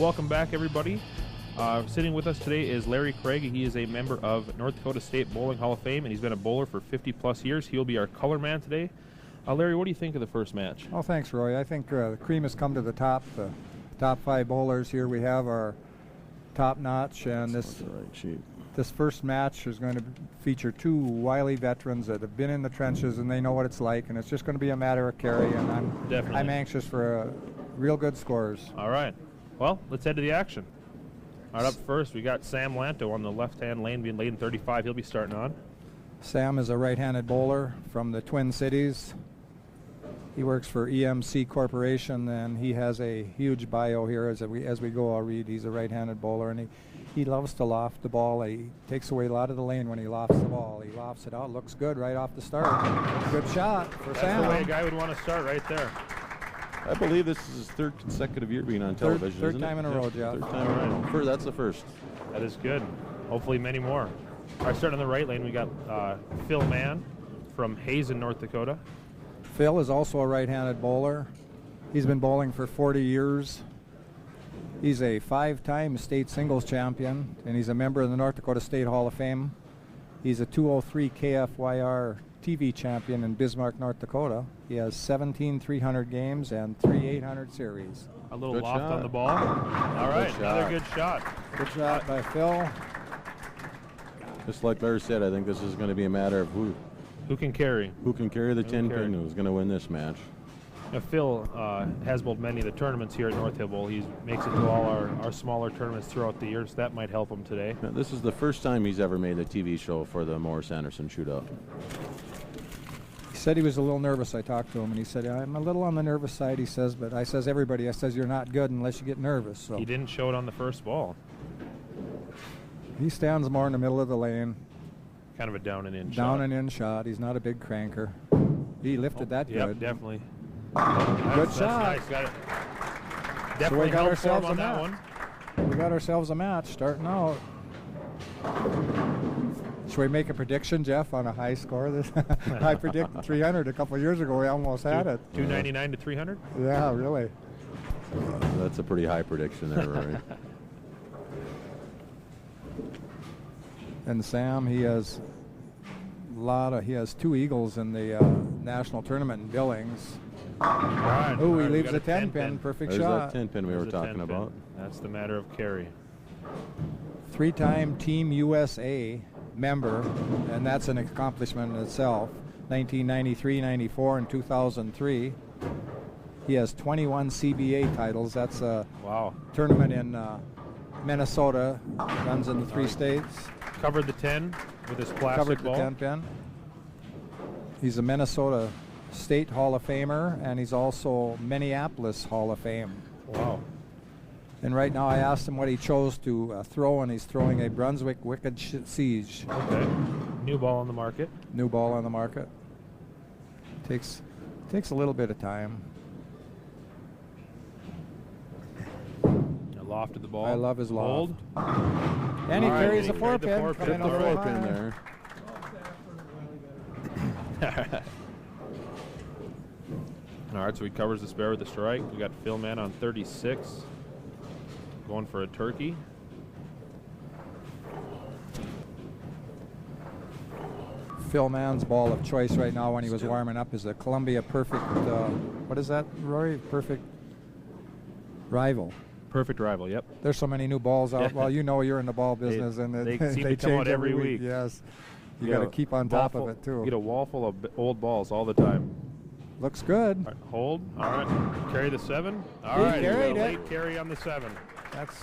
Welcome back, everybody. Sitting with us today is Larry Craig. He is a member of North Dakota State Bowling Hall of Fame, and he's been a bowler for 50-plus years. He'll be our color man today. Larry, what do you think of the first match? Oh, thanks, Roy. I think the cream has come to the top. The top 5 bowlers here we have are top notch, and this first match is going to feature 2 wily veterans that have been in the trenches and they know what it's like, and it's just going to be a matter of carry, and I'm anxious for real good scores. All right. Well, let's head to the action. All right, up first, we got Sam Lanto on the left-hand lane, being lane 35. He'll be starting on. Sam is a right-handed bowler from the Twin Cities. He works for EMC Corporation, and he has a huge bio here. As we go, I'll read. He's a right-handed bowler, and he loves to loft the ball. He takes away a lot of the lane when he lofts the ball. He lofts it out. Looks good right off the start. Good shot for Sam. That's the way a guy would want to start right there. I believe this is his 3rd consecutive year being on television. Third time in a row, Jeff. 3rd time in a row. That's the first. That is good. Hopefully many more. All right, starting on the right lane, we got Phil Mann from Hazen, North Dakota. Phil is also a right-handed bowler. He's been bowling for 40 years. He's a 5-time state singles champion, and he's a member of the North Dakota State Hall of Fame. He's a 203 KFYR TV champion in Bismarck, North Dakota. He has 17 300 games and 3 800 series. A little loft on the ball. All right, another good shot. Good shot by Phil. Just like Larry said, I think this is going to be a matter of who can carry. Who can carry the 10-pin, who's going to win this match. Now, Phil has bowled many of the tournaments here at North Hill Bowl. He makes it to all our smaller tournaments throughout the year, so that might help him today. Now, this is the first time he's ever made a TV show for the Morris Anderson shootout. He said he was a little nervous. I talked to him, and he said, I'm a little on the nervous side, he says, but I says, everybody, I says, you're not good unless you get nervous. So he didn't show it on the first ball. He stands more in the middle of the lane. Kind of a down and in shot. Down and in shot. He's not a big cranker. He lifted that good. Yep, definitely. Good shot. Nice. Got it. Definitely so we got ourselves on that one. We got ourselves a match starting out. Should we make a prediction, Jeff, on a high score? I predicted 300 a couple of years ago. We almost had it. 299 to 300? Yeah, really. That's a pretty high prediction there, Rory. And Sam, he has 2 eagles in the national tournament in Billings. Right. Oh, he leaves a 10-pin. Perfect shot. There's that 10-pin we were talking about. That's the matter of carry. 3-time Team USA member, and that's an accomplishment in itself. 1993, 94, and 2003. He has 21 CBA titles. That's a tournament in Minnesota. Runs in the 3 states. Covered the 10 with his plastic Covered ball. the 10-pin. He's a Minnesota State Hall of Famer, and he's also Minneapolis Hall of Fame. Wow. And right now I asked him what he chose to throw, and he's throwing a Brunswick Wicked Siege. Okay. New ball on the market. New ball on the market. Takes a little bit of time. Lofted the ball. I love his loft. Hold. And he carries the 4-pin. Put the 4-pin there. All right, so he covers the spare with the strike. We got Phil Mann on 36. Going for a turkey. Phil Mann's ball of choice right now when he was warming up is a Columbia Perfect, what is that, Rory? Perfect Rival. Perfect Rival, yep. There's so many new balls out. Well, you know you're in the ball business, and they seem they to come out change every week. Yes. You got to keep on top of it, too. You get a wall full of old balls all the time. Looks good. All right, hold. All right. Carry the 7. All He right. carried it. Late carry on the 7. That's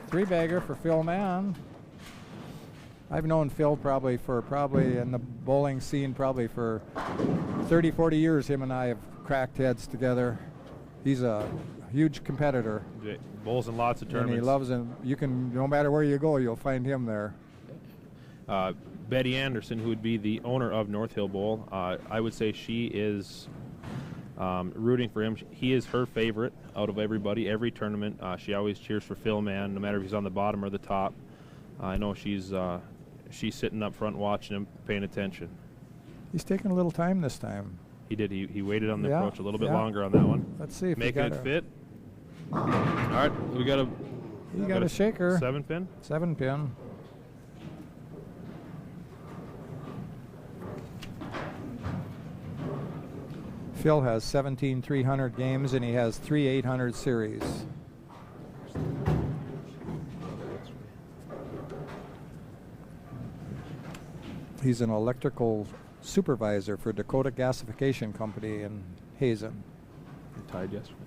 3-bagger for Phil Mann. I've known Phil probably in the bowling scene for 30, 40 years. Him and I have cracked heads together. He's a huge competitor. Bowls in lots of tournaments. And he loves him. You can, no matter where you go, you'll find him there. Betty Anderson, who would be the owner of North Hill Bowl, I would say she is rooting for him. He is her favorite out of everybody. Every tournament, she always cheers for Phil Mann, no matter if he's on the bottom or the top. I know she's sitting up front watching him, paying attention. He's taking a little time this time. He did. He waited on the approach a little bit longer on that one. Let's see if making it fit. All right, we got a He got a shaker. 7-pin. 7-pin. Phil has 17 300 games and he has 3 800 series. He's an electrical supervisor for Dakota Gasification Company in Hazen. They tied yesterday.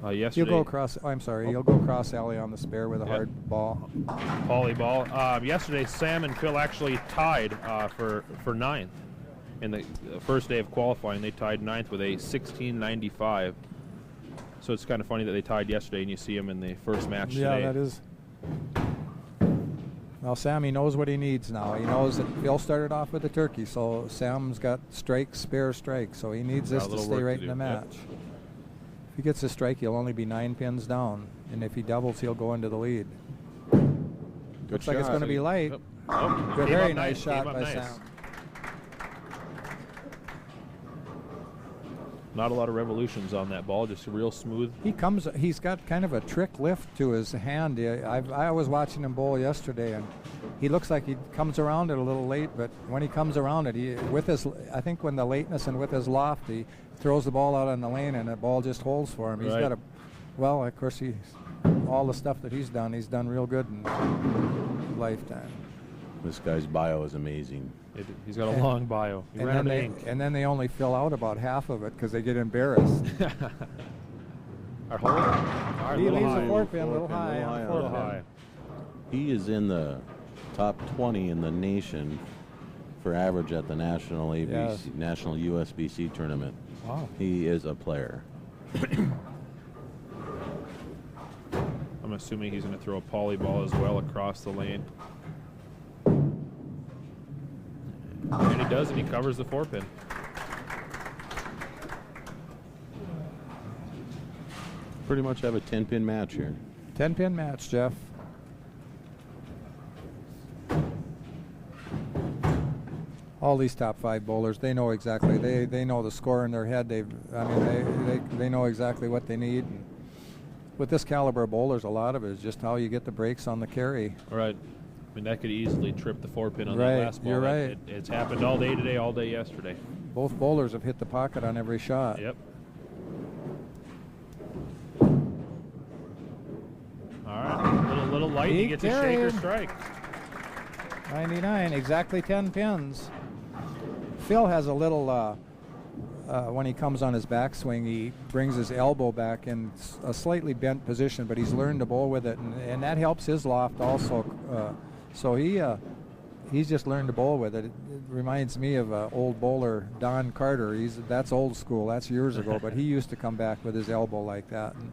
Yesterday. He'll go across. Oh, I'm sorry. He'll go cross alley on the spare with a hard ball. Poly ball. Yesterday, Sam and Phil actually tied for ninth. In the first day of qualifying, they tied ninth with a 16.95. So it's kind of funny that they tied yesterday, and you see them in the first match today. Yeah, that is. Well, Sammy knows what he needs now. He knows that Phil started off with the turkey, so Sam's got strikes, spare strikes, so he needs this to stay right in the match. If he gets a strike, he'll only be 9 pins down, and if he doubles, he'll go into the lead. Looks like it's going to be light. Good, very nice shot by Sam. Not a lot of revolutions on that ball, just real smooth. He's got kind of a trick lift to his hand. I was watching him bowl yesterday, and he looks like he comes around it a little late, but when he comes around it, I think when the lateness and with his loft, he throws the ball out on the lane, and the ball just holds for him. He's got of course, all the stuff that he's done real good in lifetime. This guy's bio is amazing. He's got a long bio. And then they only fill out about half of it because they get embarrassed. Our hole? He leaves a 4-pin a little high. A little high. He is in the top 20 in the nation for average at the National USBC tournament. Wow. He is a player. I'm assuming he's going to throw a poly ball as well across the lane. And he does, and he covers the 4-pin. Pretty much have a 10-pin match here. 10-pin match, Jeff. All these top 5 bowlers, they know exactly. They know the score in their head. They know exactly what they need. And with this caliber of bowlers, a lot of it is just how you get the breaks on the carry. Right. I mean, that could easily trip the 4-pin on that last ball. You're right. It's happened all day today, all day yesterday. Both bowlers have hit the pocket on every shot. Yep. All right, little light. He gets a shaker strike. 99, exactly 10 pins. Phil has a little, when he comes on his backswing, he brings his elbow back in a slightly bent position, but he's learned to bowl with it, and that helps his loft also. So he's just learned to bowl with it. It reminds me of an old bowler, Don Carter. That's old school. That's years ago, but he used to come back with his elbow like that. And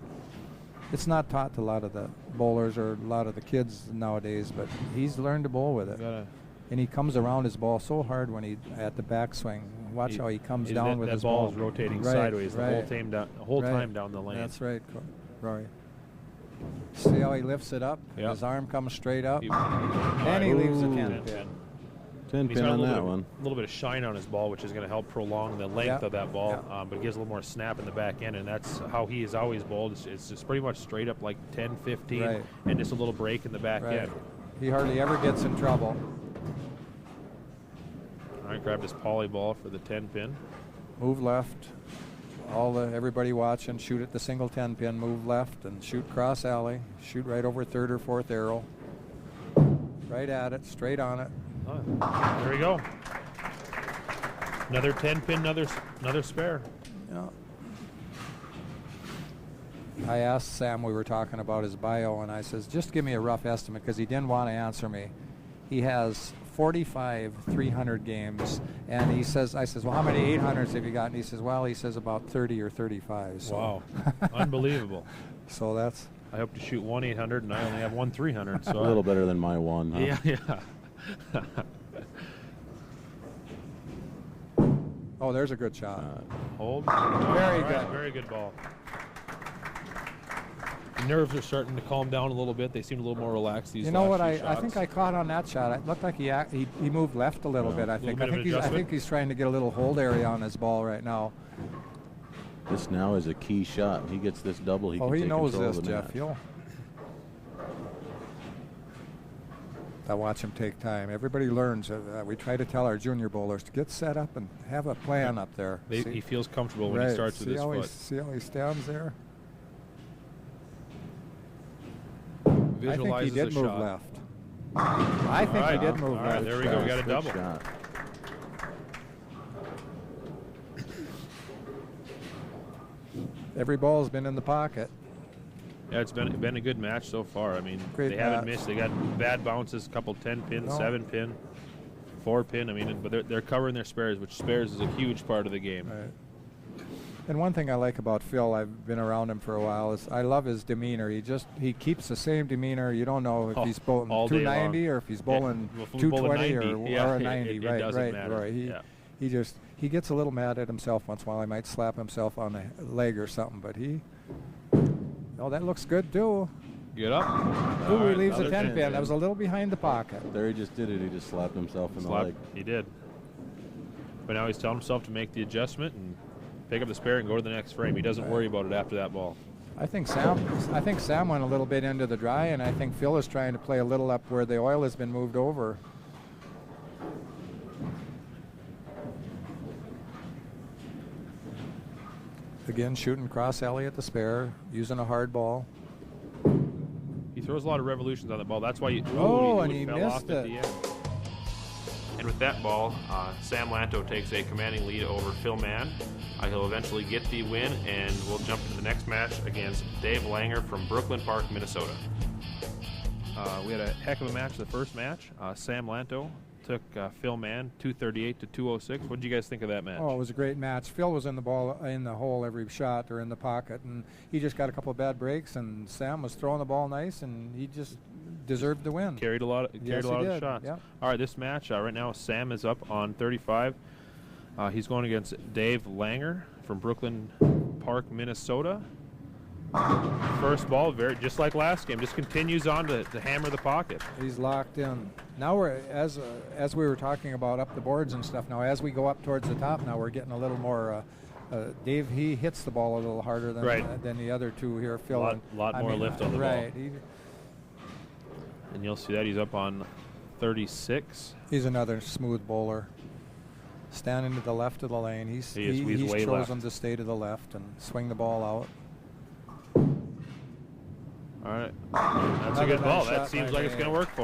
it's not taught to a lot of the bowlers or a lot of the kids nowadays, but he's learned to bowl with it. And he comes around his ball so hard when at the backswing. Watch how he comes down with his ball. That ball is rotating sideways the whole time down the lane. That's right, Rory. See how he lifts it up? Yep. His arm comes straight up. And he leaves a 10-pin. 10-pin on that one. A little bit of shine on his ball, which is going to help prolong the length of that ball, but it gives a little more snap in the back end, and that's how he has always bowled. It's just pretty much straight up like 10, 15, and just a little break in the back end. He hardly ever gets in trouble. All right, grab his poly ball for the 10-pin. Move left. Everybody watching, shoot at the single 10-pin, move left, and shoot cross alley. Shoot right over 3rd or 4th arrow. Right at it, straight on it. Oh, there we go. Another 10-pin, another spare. Yeah. I asked Sam, we were talking about his bio, and I says, just give me a rough estimate, because he didn't want to answer me. He has 45 300 games, and he says, I says, well, how many 800s have you got? And he says, well, about 30 or 35. So. Wow, unbelievable. So that's. I hope to shoot one 800, and I only have one 300. So a little better than my one. Huh? Yeah. Oh, there's a good shot. Hold. Very good. Very good ball. Nerves are starting to calm down a little bit. They seem a little more relaxed these. You know what? I think I caught on that shot. It looked like he moved left a little bit. I think he's trying to get a little hold area on his ball right now. This now is a key shot. He gets this double. He can he take knows control this, of the Jeff. match. I watch him take time. Everybody learns. We try to tell our junior bowlers to get set up and have a plan up there. He feels comfortable when he starts with his foot. See how he stands there? Visualizes I think he did a move shot. left. I think he did move All left. right, there we go. We got a Good double. shot. Every ball's been in the pocket. Yeah, it's been a good match so far. I mean, Great they haven't match. missed. They got bad bounces, a couple 10-pin, No. 7-pin, 4-pin. I mean, but they're covering their spares, which spares is a huge part of the game. Right. And one thing I like about Phil, I've been around him for a while, is I love his demeanor. He keeps the same demeanor. You don't know if he's bowling all day 290 long. or if he's bowling Yeah, if we 220 bowl a 90, or a it 90. Right, doesn't right, matter. right. Yeah. He gets a little mad at himself once in a while. He might slap himself on the leg or something, but that looks good too. Get up. Ooh, All he right, leaves a another 10 10. pin. That was a little behind the pocket. There he just did it. He just slapped himself in the leg. He did. But now he's telling himself to make the adjustment and pick up the spare and go to the next frame. He doesn't worry about it after that ball. I think Sam went a little bit into the dry, and I think Phil is trying to play a little up where the oil has been moved over. Again, shooting cross alley at the spare, using a hard ball. He throws a lot of revolutions on the ball. That's why he fell missed off at the end. And with that ball, Sam Lanto takes a commanding lead over Phil Mann. He'll eventually get the win, and we'll jump into the next match against Dave Langer from Brooklyn Park, Minnesota. We had a heck of a match, the first match. Sam Lanto took Phil Mann 238 to 206. What did you guys think of that match? Oh, it was a great match. Phil was in the hole every shot or in the pocket, and he just got a couple of bad breaks, and Sam was throwing the ball nice, and he just deserved the win. Carried a lot of the shots. Yep. All right, this match right now, Sam is up on 35. He's going against Dave Langer from Brooklyn Park, Minnesota. First ball, just like last game, just continues on to hammer the pocket. He's locked in. Now we're as we were talking about up the boards and stuff. Now as we go up towards the top, now we're getting a little more. Dave, he hits the ball a little harder than the other two here. Phil, a lot more lift on the ball. right. And you'll see that he's up on 36. He's another smooth bowler. Standing to the left of the lane. He's way chosen left. to stay to the left and swing the ball out. All right. That's a good ball. That seems like it's going to work for him.